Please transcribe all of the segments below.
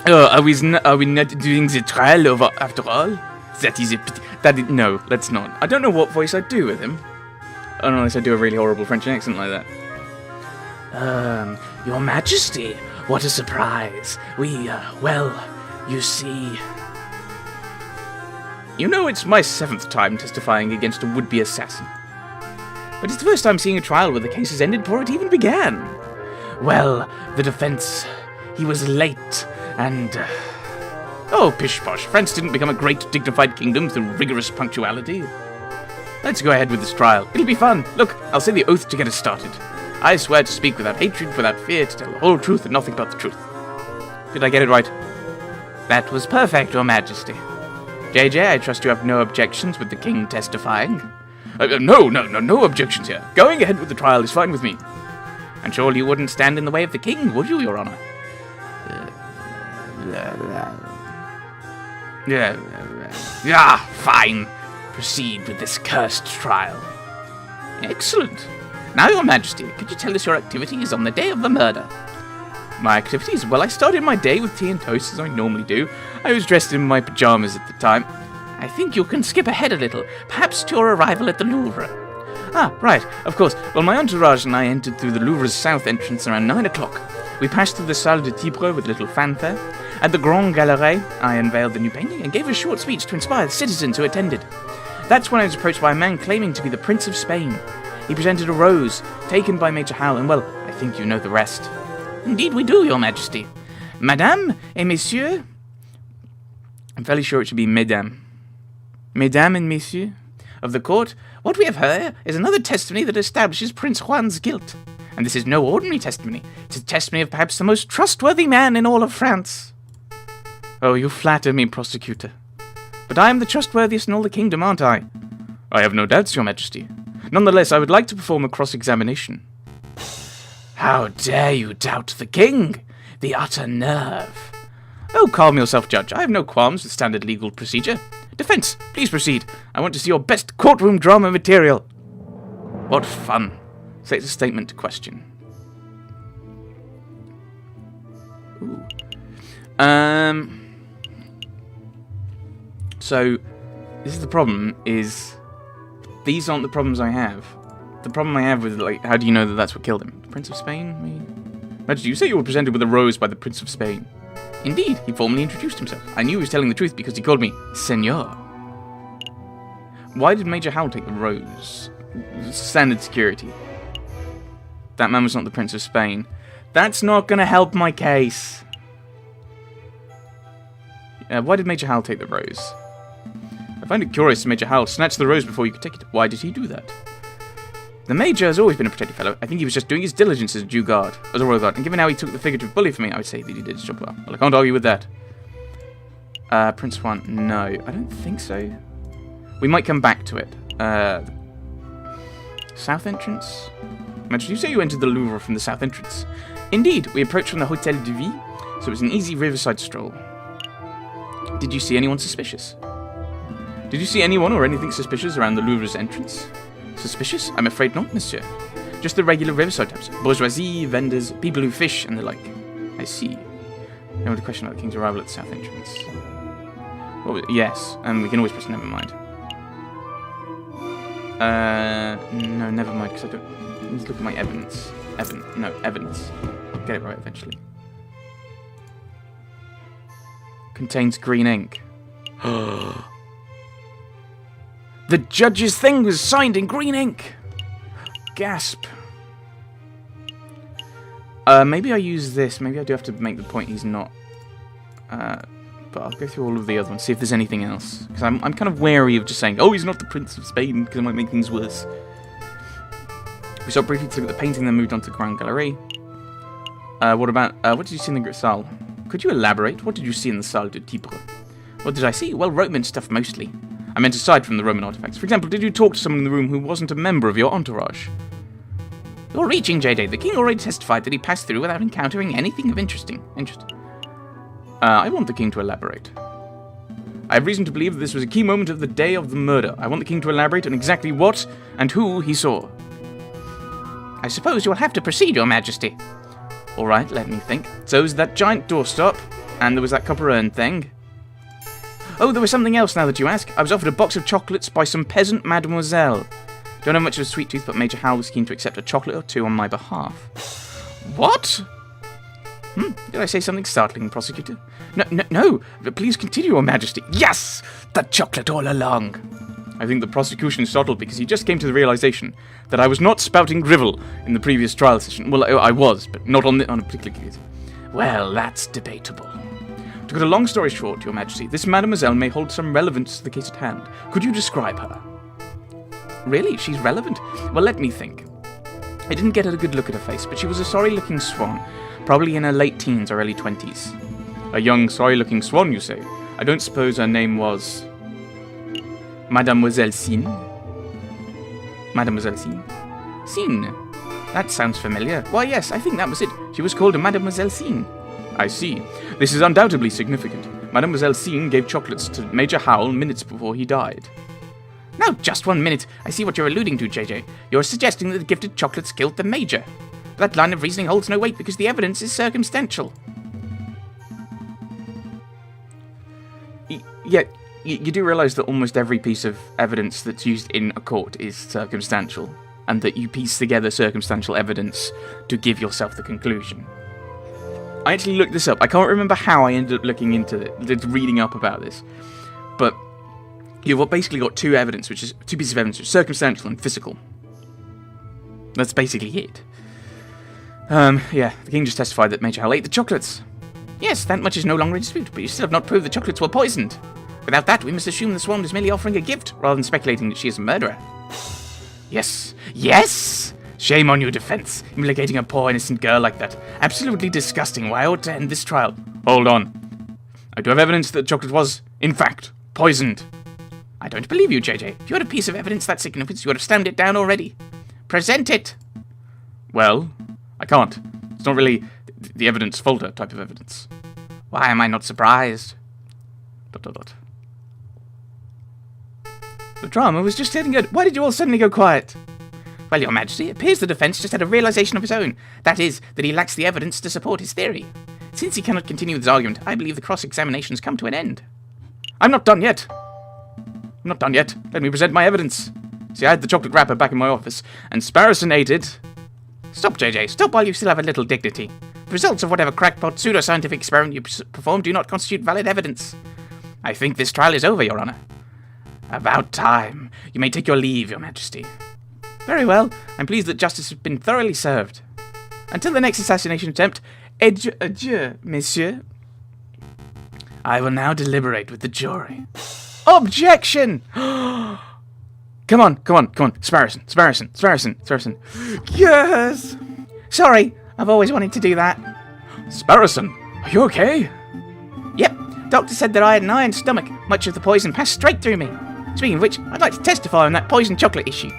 Are we not doing the trial over after all? That is a pity. No, let's not. I don't know what voice I'd do with him. Unless I do a really horrible French accent like that. Your Majesty, what a surprise. Well, you see... You know, it's my 7th time testifying against a would-be assassin. But it's the first time seeing a trial where the case has ended before it even began. Well, the defense, he was late, and... Oh, pish-posh, France didn't become a great, dignified kingdom through rigorous punctuality. Let's go ahead with this trial. It'll be fun. Look, I'll say the oath to get us started. I swear to speak without hatred, without fear, to tell the whole truth and nothing but the truth. Did I get it right? That was perfect, Your Majesty. JJ, I trust you have no objections with the king testifying? No objections here. Going ahead with the trial is fine with me. And surely you wouldn't stand in the way of the king, would you, Your Honor? Fine. Proceed with this cursed trial. Excellent. Now, Your Majesty, could you tell us your activities on the day of the murder? My activities? Well, I started my day with tea and toast, as I normally do. I was dressed in my pajamas at the time. I think you can skip ahead a little, perhaps to your arrival at the Louvre. Ah, right, of course. Well, my entourage and I entered through the Louvre's south entrance around 9 o'clock. We passed through the Salle de Tibre with little fanfare. At the Grand Galerie, I unveiled the new painting and gave a short speech to inspire the citizens who attended. That's when I was approached by a man claiming to be the Prince of Spain. He presented a rose, taken by Major Hal, and well, I think you know the rest. Indeed we do, Your Majesty. Madame et Messieurs... I'm fairly sure it should be Mesdames. Mesdames and Messieurs of the court, what we have heard is another testimony that establishes Prince Juan's guilt. And this is no ordinary testimony. It's a testimony of perhaps the most trustworthy man in all of France. Oh, you flatter me, prosecutor. But I am the trustworthiest in all the kingdom, aren't I? I have no doubts, Your Majesty. Nonetheless, I would like to perform a cross-examination. How dare you doubt the king? The utter nerve. Oh, calm yourself, Judge. I have no qualms with standard legal procedure. Defense, please proceed. I want to see your best courtroom drama material. What fun. Say it's a statement to question. Ooh. So, this is the problem, is... These aren't the problems I have. The problem I have with, like, how do you know that that's what killed him? The Prince of Spain, maybe? Imagine you say you were presented with a rose by the Prince of Spain. Indeed, he formally introduced himself. I knew he was telling the truth because he called me Senor. Why did Major Hal take the rose? Standard security. That man was not the Prince of Spain. That's not going to help my case. Why did Major Hal take the rose? I find it curious Major Hal snatched the rose before you could take it. Why did he do that? The Major has always been a protected fellow. I think he was just doing his diligence as a due guard, as a royal guard. And given how he took the figurative bully for me, I would say that he did his job well. Well, I can't argue with that. Prince Juan, no. I don't think so. We might come back to it. South entrance? Imagine you say you entered the Louvre from the south entrance. Indeed, we approached from the Hôtel de Ville, so it was an easy riverside stroll. Did you see anyone suspicious? Did you see anyone or anything suspicious around the Louvre's entrance? Suspicious? I'm afraid not, monsieur. Just the regular riverside types. Bourgeoisie, vendors, people who fish, and the like. I see. Now the question about the king's arrival at the south entrance. Well, yes, and we can always press never mind. No, never mind, because I don't... Let's look at my evidence. Evidence. I'll get it right eventually. Contains green ink. The judge's thing was signed in green ink! Gasp. Maybe I use this. Maybe I do have to make the point he's not. But I'll go through all of the other ones, see if there's anything else. Because I'm kind of wary of just saying, oh, he's not the Prince of Spain, because it might make things worse. We stopped briefly to look at the painting, then moved on to the Grand Galerie. What did you see in the Salle? Could you elaborate? What did you see in the Salle de Tibre? What did I see? Well, Roman stuff mostly. I meant aside from the Roman artifacts. For example, did you talk to someone in the room who wasn't a member of your entourage? You're reaching, JJ. The king already testified that he passed through without encountering anything of interest. I want the king to elaborate. I have reason to believe that this was a key moment of the day of the murder. I want the king to elaborate on exactly what and who he saw. I suppose you'll have to proceed, Your Majesty. All right, let me think. So is that giant doorstop, and there was that copper urn thing. Oh, there was something else now that you ask. I was offered a box of chocolates by some peasant mademoiselle. Don't have much of a sweet tooth, but Major Howell was keen to accept a chocolate or two on my behalf. What? Did I say something startling, prosecutor? No, but please continue, Your Majesty. Yes! The chocolate all along! I think the prosecution is startled because he just came to the realization that I was not spouting drivel in the previous trial session. Well, I was, but not on a particular case. Well, that's debatable. To cut a long story short, Your Majesty, this mademoiselle may hold some relevance to the case at hand. Could you describe her? Really? She's relevant? Well, let me think. I didn't get a good look at her face, but she was a sorry-looking swan, probably in her late teens or early 20s. A young, sorry-looking swan, you say? I don't suppose her name was... Mademoiselle Sin? Mademoiselle Sin? Sin? That sounds familiar. Why, yes, I think that was it. She was called a Mademoiselle Sin. I see. This is undoubtedly significant. Mademoiselle Sin gave chocolates to Major Howell minutes before he died. Now, just 1 minute. I see what you're alluding to, JJ. You're suggesting that the gifted chocolates killed the Major. That line of reasoning holds no weight because the evidence is circumstantial. Yeah, you do realise that almost every piece of evidence that's used in a court is circumstantial, and that you piece together circumstantial evidence to give yourself the conclusion. I actually looked this up. I can't remember how I ended up looking into it, reading up about this, but you've basically got two pieces of evidence, circumstantial and physical. That's basically it. Yeah, the king just testified that Major Howell ate the chocolates. Yes, that much is no longer in dispute, but you still have not proved the chocolates were poisoned. Without that, we must assume the swan is merely offering a gift, rather than speculating that she is a murderer. Yes! Yes! Shame on your defense, implicating a poor innocent girl like that. Absolutely disgusting. Why I ought to end this trial. Hold on. I do have evidence that the chocolate was, in fact, poisoned. I don't believe you, JJ. If you had a piece of evidence that significance, you would have stamped it down already. Present it! Well, I can't. It's not really the evidence folder type of evidence. Why am I not surprised? ... The drama was just getting good. Why did you all suddenly go quiet? Well, Your Majesty, it appears the defence just had a realisation of its own. That is, that he lacks the evidence to support his theory. Since he cannot continue with his argument, I believe the cross-examination's come to an end. I'm not done yet. Let me present my evidence. See, I had the chocolate wrapper back in my office, and Sparrowson ate it. Stop, JJ. Stop while you still have a little dignity. The results of whatever crackpot pseudoscientific experiment you performed do not constitute valid evidence. I think this trial is over, Your Honour. About time. You may take your leave, Your Majesty. Very well. I'm pleased that justice has been thoroughly served. Until the next assassination attempt, adieu, messieurs. I will now deliberate with the jury. Objection! Come on. Sparrowson. Yes! Sorry, I've always wanted to do that. Sparrowson, are you okay? Yep, doctor said that I had an iron stomach. Much of the poison passed straight through me. Speaking of which, I'd like to testify on that poison chocolate issue.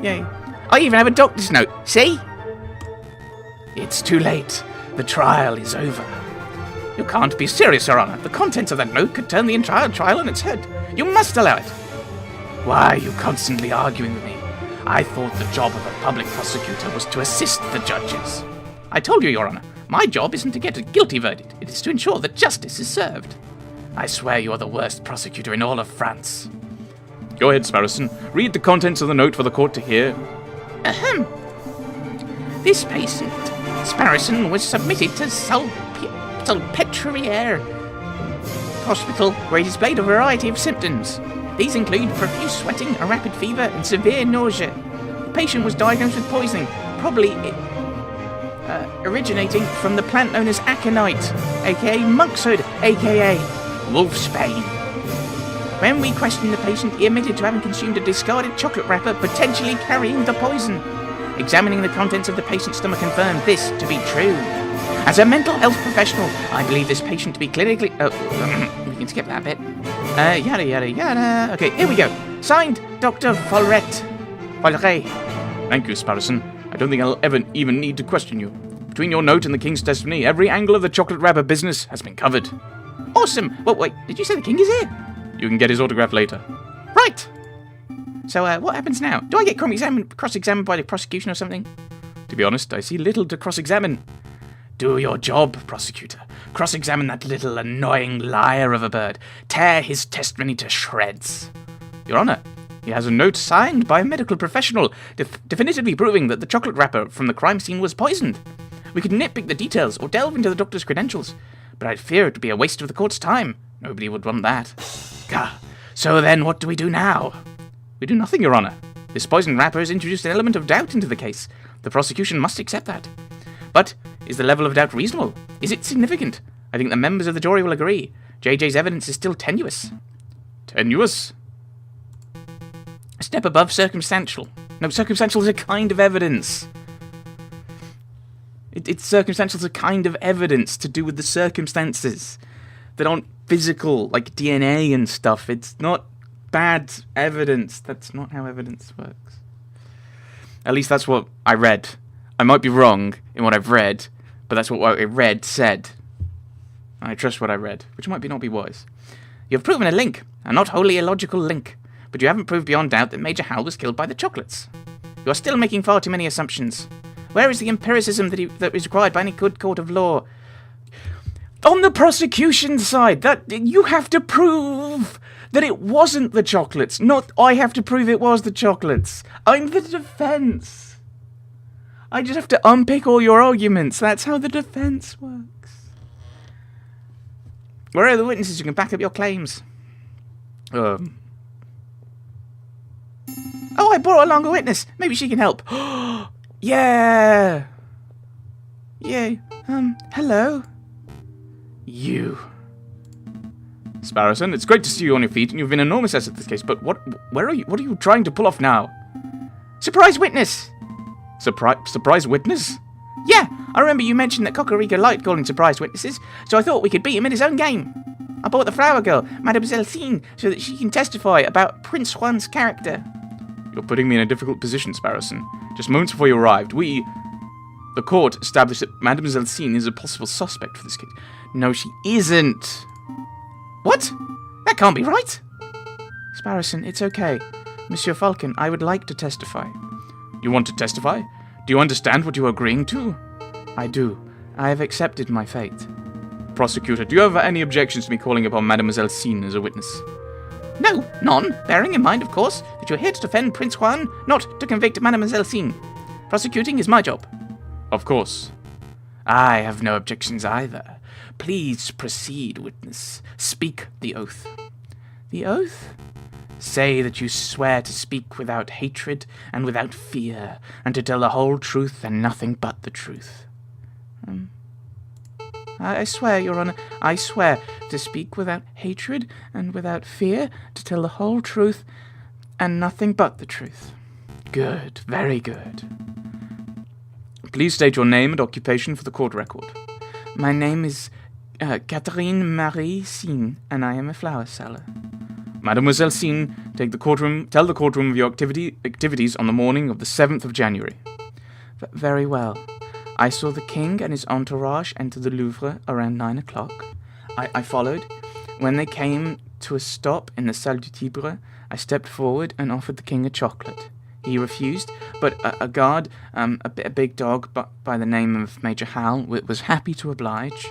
Yay. I even have a doctor's note, see? It's too late. The trial is over. You can't be serious, Your Honour. The contents of that note could turn the entire trial on its head. You must allow it. Why are you constantly arguing with me? I thought the job of a public prosecutor was to assist the judges. I told you, Your Honour, my job isn't to get a guilty verdict. It is to ensure that justice is served. I swear you are the worst prosecutor in all of France. Go ahead, Sparrowson. Read the contents of the note for the court to hear. Ahem. This patient, Sparrowson, was submitted to Salpêtrière Hospital, where he displayed a variety of symptoms. These include profuse sweating, a rapid fever, and severe nausea. The patient was diagnosed with poisoning, probably originating from the plant known as aconite, aka monkshood, aka wolfsbane. When we questioned the patient, he admitted to having consumed a discarded chocolate wrapper, potentially carrying the poison. Examining the contents of the patient's stomach confirmed this to be true. As a mental health professional, I believe this patient to be clinically... we can skip that bit. Yada, yada, yada. Okay, here we go. Signed, Dr. Folleret. Thank you, Sparrowson. I don't think I'll ever even need to question you. Between your note and the King's testimony, every angle of the chocolate wrapper business has been covered. Awesome. Well, wait, did you say the King is here? You can get his autograph later. Right. So, what happens now? Do I get cross-examined by the prosecution or something? To be honest, I see little to cross-examine. Do your job, prosecutor. Cross-examine that little annoying liar of a bird. Tear his testimony to shreds. Your Honor, he has a note signed by a medical professional definitively proving that the chocolate wrapper from the crime scene was poisoned. We could nitpick the details or delve into the doctor's credentials, but I'd fear it would be a waste of the court's time. Nobody would want that. Gah. So then, what do we do now? We do nothing, Your Honor. This poisoned wrapper has introduced an element of doubt into the case. The prosecution must accept that. But is the level of doubt reasonable? Is it significant? I think the members of the jury will agree. JJ's evidence is still tenuous. Tenuous? A step above circumstantial. No, circumstantial is a kind of evidence. It's circumstantial is a kind of evidence to do with the circumstances that aren't physical, like DNA and stuff. It's not bad evidence. That's not how evidence works. At least that's what I read. I might be wrong in what I've read, but that's what I read said. I trust what I read, which might not be wise. You have proven a link, a not wholly illogical link, but you haven't proved beyond doubt that Major Hal was killed by the chocolates. You are still making far too many assumptions. Where is the empiricism that is required by any good court of law? On the prosecution side, that you have to prove that it wasn't the chocolates, not I have to prove it was the chocolates. I'm the defense. I just have to unpick all your arguments. That's how the defense works. Where are the witnesses who can back up your claims? Oh, I brought along a witness. Maybe she can help. Yeah. Yay. Hello. You. Sparrowson, it's great to see you on your feet, and you've been an enormous asset to this case, but where are you? What are you trying to pull off now? Surprise witness! Surprise witness? Yeah, I remember you mentioned that Cocorico liked calling surprise witnesses, so I thought we could beat him in his own game. I bought the flower girl, Mademoiselle Cine, so that she can testify about Prince Juan's character. You're putting me in a difficult position, Sparrowson. Just moments before you arrived, the court established that Mademoiselle Cine is a possible suspect for this case. No, she isn't. What? That can't be right. Sparrowson, it's okay. Monsieur Falcon, I would like to testify. You want to testify? Do you understand what you are agreeing to? I do. I have accepted my fate. Prosecutor, do you have any objections to me calling upon Mademoiselle Cine as a witness? No, none. Bearing in mind, of course, that you're here to defend Prince Juan, not to convict Mademoiselle Cine. Prosecuting is my job. Of course. I have no objections either. Please proceed, witness. Speak the oath. The oath? Say that you swear to speak without hatred and without fear, and to tell the whole truth and nothing but the truth. I swear, Your Honor, I swear to speak without hatred and without fear, to tell the whole truth and nothing but the truth. Good, very good. Please state your name and occupation for the court record. My name is Catherine Marie Cine, and I am a flower seller. Mademoiselle Cine, tell the courtroom of your activities on the morning of the 7th of January. Very well. I saw the king and his entourage enter the Louvre around 9 o'clock. I followed. When they came to a stop in the Salle du Tibre, I stepped forward and offered the king a chocolate. He refused, but a guard, a big dog by the name of Major Hal, was happy to oblige.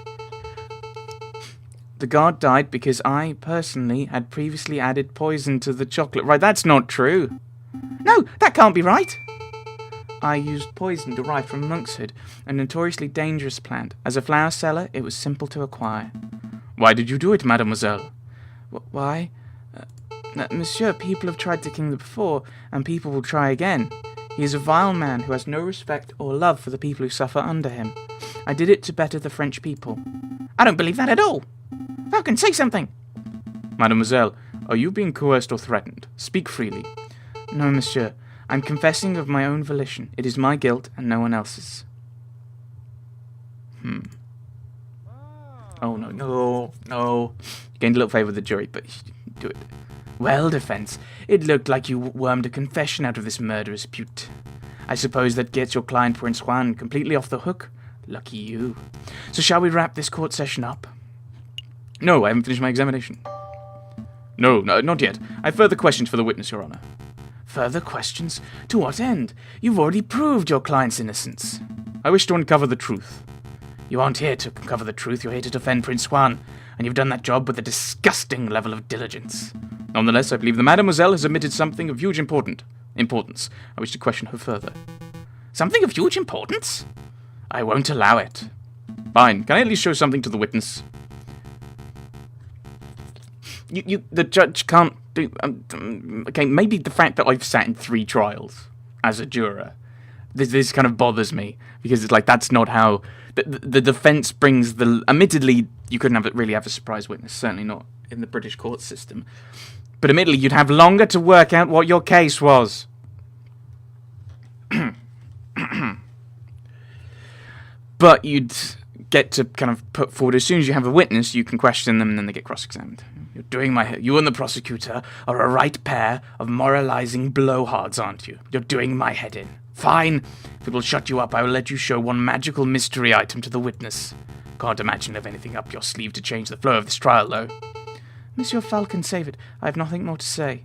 The guard died because I, personally, had previously added poison to the chocolate. Right, that's not true. No, that can't be right. I used poison derived from monkshood, a notoriously dangerous plant. As a flower seller, it was simple to acquire. Why did you do it, mademoiselle? Why? Monsieur, people have tried the king before, and people will try again. He is a vile man who has no respect or love for the people who suffer under him. I did it to better the French people. I don't believe that at all. Falcon, say something. Mademoiselle, are you being coerced or threatened? Speak freely. No, monsieur. I'm confessing of my own volition. It is my guilt and no one else's. Oh, no. You gained a little favour with the jury, but do it. Well, defence, it looked like you wormed a confession out of this murderous beaut. I suppose that gets your client Prince Juan completely off the hook? Lucky you. So shall we wrap this court session up? No, I haven't finished my examination. No, not yet. I have further questions for the witness, Your Honour. Further questions? To what end? You've already proved your client's innocence. I wish to uncover the truth. You aren't here to uncover the truth, you're here to defend Prince Juan, and you've done that job with a disgusting level of diligence. Nonetheless, I believe the Mademoiselle has omitted something of huge importance. I wish to question her further. Something of huge importance? I won't allow it. Fine. Can I at least show something to the witness? The judge can't do... okay, maybe the fact that I've sat in 3 trials as a juror, this kind of bothers me, because it's like, that's not how... The defense brings the... Admittedly, you couldn't really have a surprise witness, certainly not in the British court system. But admittedly, you'd have longer to work out what your case was. But you'd get to kind of put forward, as soon as you have a witness, you can question them and then they get cross-examined. You and the prosecutor are a right pair of moralizing blowhards, aren't you? You're doing my head in. Fine. If it will shut you up, I will let you show one magical mystery item to the witness. Can't imagine you have anything up your sleeve to change the flow of this trial, though. Monsieur Falcon, save it. I have nothing more to say.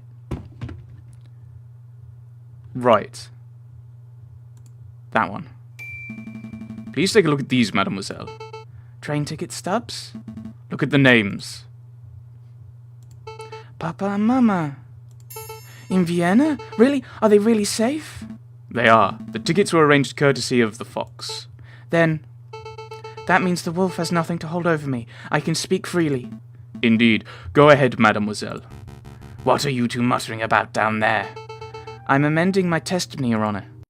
Right. That one. Please take a look at these, mademoiselle. Train ticket stubs? Look at the names. Papa and Mama. In Vienna? Really? Are they really safe? They are. The tickets were arranged courtesy of the Fox. Then, that means the wolf has nothing to hold over me. I can speak freely. Indeed. Go ahead, mademoiselle. What are you two muttering about down there? I'm amending my testimony, Your Honor.